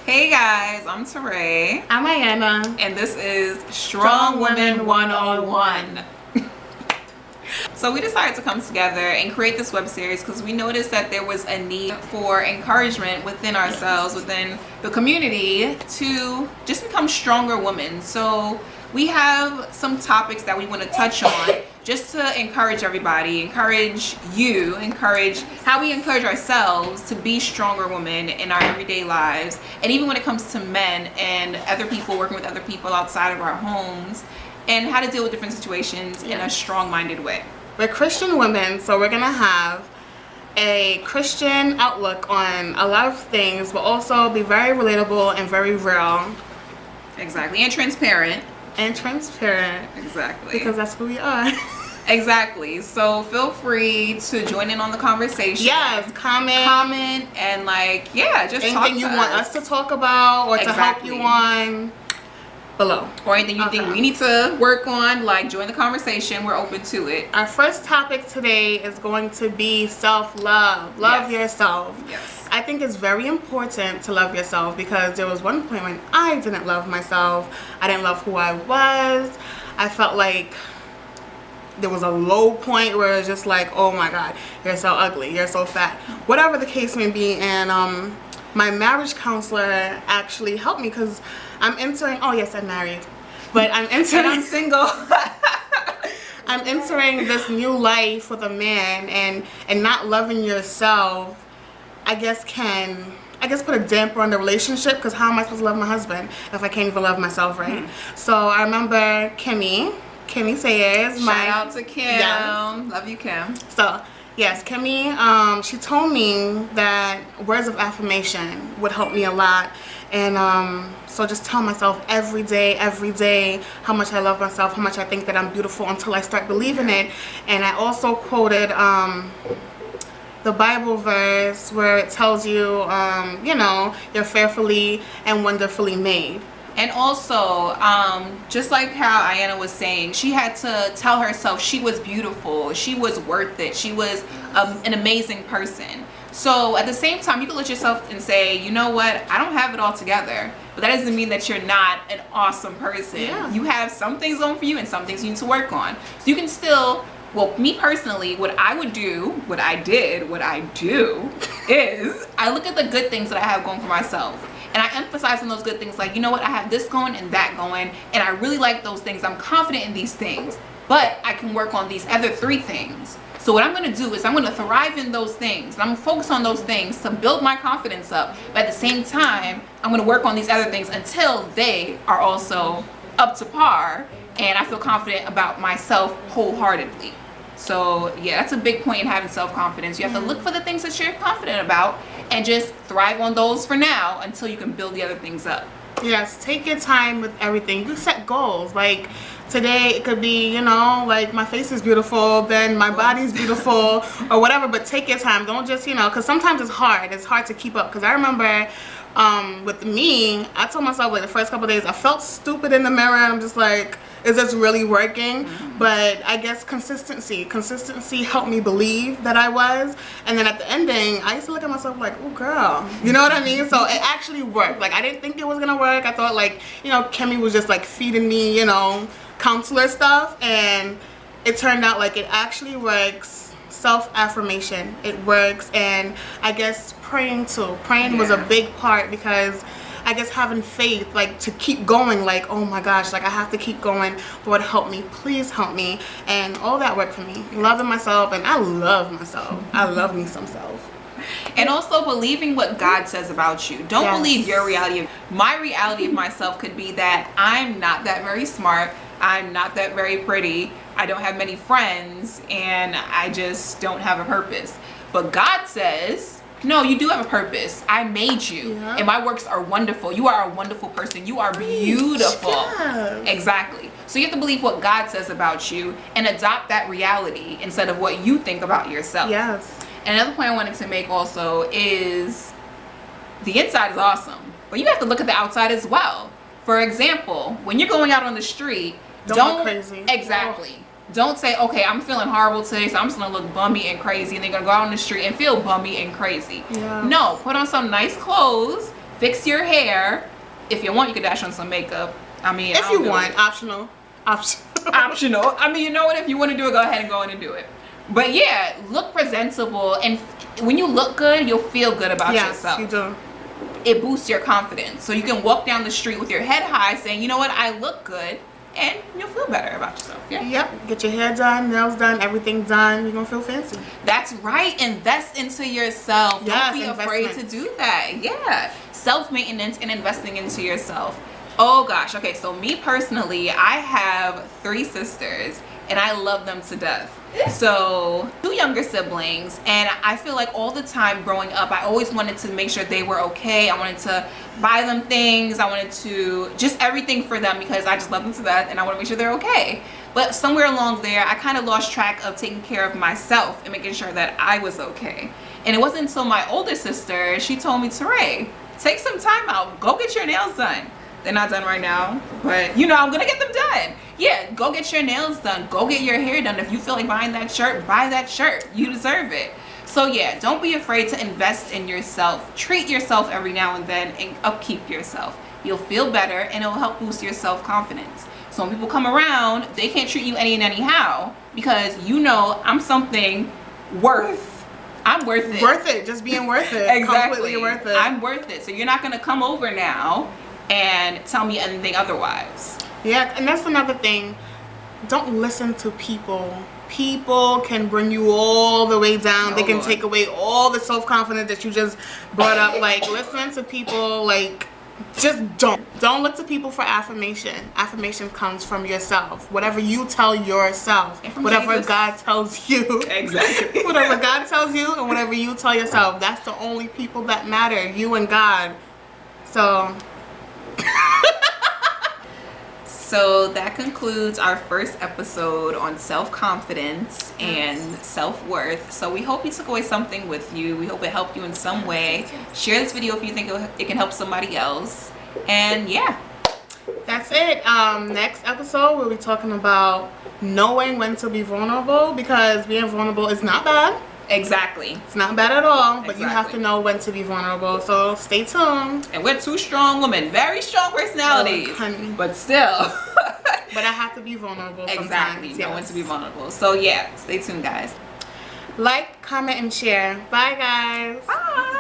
Hey guys, I'm Tyré. I'm Iana. And this is Strong Women 101. So we decided to come together and create this web series because we noticed that there was a need for encouragement within ourselves, within the community, to just become stronger women. So we have some topics that we want to touch on just to encourage everybody, encourage you, encourage how we encourage ourselves to be stronger women in our everyday lives. And even when it comes to men and other people, working with other people outside of our homes, and how to deal with different situations in a strong-minded way. We're Christian women, so we're gonna have a Christian outlook on a lot of things, but also be very relatable and very real. Exactly, and transparent. And transparent. Exactly. Because that's who we are. Exactly. So feel free to join in on the conversation. Yes, comment, and just anything talk to you want us to talk about or to help you on. Below. Or anything you think we need to work on, join the conversation. We're open to it. Our first topic today is going to be self-love. Love yourself. Yes. I think it's very important to love yourself because there was one point when I didn't love myself. I didn't love who I was. I felt like there was a low point where it was just like, oh my God, you're so ugly, you're so fat. Whatever the case may be. And my marriage counselor actually helped me because I'm entering, oh yes, I'm married, but I'm entering, and I'm single. I'm entering this new life with a man, and not loving yourself, I guess put a damper on the relationship, because how am I supposed to love my husband if I can't even love myself, right? So I remember Kimmy Sayers. Shout out to Kim. Yes. Love you, Kim. So yes, Kimmy, she told me that words of affirmation would help me a lot. And so just tell myself every day how much I love myself, how much I think that I'm beautiful, until I start believing it. And I also quoted the Bible verse where it tells you, you're fearfully and wonderfully made. And also, just like how Iana was saying, she had to tell herself she was beautiful, she was worth it, she was an amazing person. So at the same time, you can look at yourself and say, you know what, I don't have it all together, but that doesn't mean that you're not an awesome person. Yeah. You have some things going for you and some things you need to work on. So you can still, well, me personally, what I do is I look at the good things that I have going for myself. And I emphasize on those good things, like, you know what, I have this going and that going, and I really like those things. I'm confident in these things, but I can work on these other 3 things. So what I'm going to do is I'm going to thrive in those things, and I'm going to focus on those things to build my confidence up. But at the same time, I'm going to work on these other things until they are also up to par, and I feel confident about myself wholeheartedly. So yeah, that's a big point in having self-confidence. You have to look for the things that you're confident about and just thrive on those for now until you can build the other things up. Yes, take your time with everything. You set goals. Like today it could be, like my face is beautiful, then my body's beautiful or whatever, but take your time. Don't just, because sometimes it's hard to keep up. Because I remember with me, I told myself the first couple of days I felt stupid in the mirror, and I'm just like, is this really working? But I guess consistency helped me believe that I was. And then at the ending, I used to look at myself like, oh girl, you know what I mean? So it actually worked. I didn't think it was gonna work. I thought Kimmy was just feeding me, counselor stuff, and it turned out like it actually works. Self-affirmation, it works. And I guess praying too. Praying was a big part, because I guess having faith, to keep going, oh my gosh, I have to keep going. Lord, help me, please help me. And all that worked for me. Loving myself, and I love myself. I love me some self. And also believing what God says about you. Don't believe your reality. My reality of myself could be that I'm not that very smart, I'm not that very pretty, I don't have many friends, and I just don't have a purpose. But God says, no, you do have a purpose. I made you, and my works are wonderful. You are a wonderful person. You are beautiful. Yes. Exactly. So you have to believe what God says about you and adopt that reality instead of what you think about yourself. Yes. And another point I wanted to make also is the inside is awesome, but you have to look at the outside as well. For example, when you're going out on the street, don't look crazy. Exactly. Don't say, okay, I'm feeling horrible today, so I'm just gonna look bummy and crazy, and they're gonna go out on the street and feel bummy and crazy. Yeah. No, put on some nice clothes, Fix your hair. If you want, you can dash on some makeup. I mean, if you want, optional. Optional. I mean, you know what? If you want to do it, go ahead and go in and do it. But yeah, look presentable, and when you look good, you'll feel good about yourself. Yes, you do. It boosts your confidence, so you can walk down the street with your head high, saying, "You know what? I look good," and you'll feel better about yourself. Yeah. Yep. Get your hair done, nails done, everything done. You're gonna feel fancy. That's right. Invest into yourself. Yes, Don't be afraid to do that. Yeah. Self-maintenance and investing into yourself. Oh gosh. Okay. So me personally, I have 3 sisters, and I love them to death. So 2 younger siblings, and I feel like all the time growing up, I always wanted to make sure they were okay. I wanted to buy them things. I wanted to just everything for them because I just love them to death, and I want to make sure they're okay. But somewhere along there, I kind of lost track of taking care of myself and making sure that I was okay. And it wasn't until my older sister, she told me, Tyré, take some time out. Go get your nails done. They're not done right now, but you know, I'm gonna get them done. Yeah, go get your nails done. Go get your hair done. If you feel like buying that shirt, buy that shirt. You deserve it. So yeah, don't be afraid to invest in yourself. Treat yourself every now and then and upkeep yourself. You'll feel better, and it'll help boost your self-confidence. So when people come around, they can't treat you any and anyhow because you know I'm something worth. I'm worth it. Worth it. Just being worth it. Exactly. Completely worth it. I'm worth it. So you're not gonna come over now and tell me anything otherwise. Yeah, and that's another thing. Don't listen to people. People can bring you all the way down. They can take away all the self-confidence that you just brought up. Like, listen to people, like, just don't look to people for affirmation. Affirmation comes from yourself. Whatever you tell yourself, whatever Jesus. God tells you. Exactly. Whatever God tells you and whatever you tell yourself, that's the only people that matter, you and God. So So that concludes our first episode on self-confidence and self-worth. So we hope you took away something with you. We hope it helped you in some way. Share this video if you think it can help somebody else. And yeah. That's it. Next episode, we'll be talking about knowing when to be vulnerable, because being vulnerable is not bad. Exactly. It's not bad at all, but you have to know when to be vulnerable. So stay tuned. And we're 2 strong women, very strong personalities, but still. But I have to be vulnerable sometimes. Exactly. Know when to be vulnerable. So yeah, stay tuned, guys. Like, comment, and share. Bye, guys. Bye.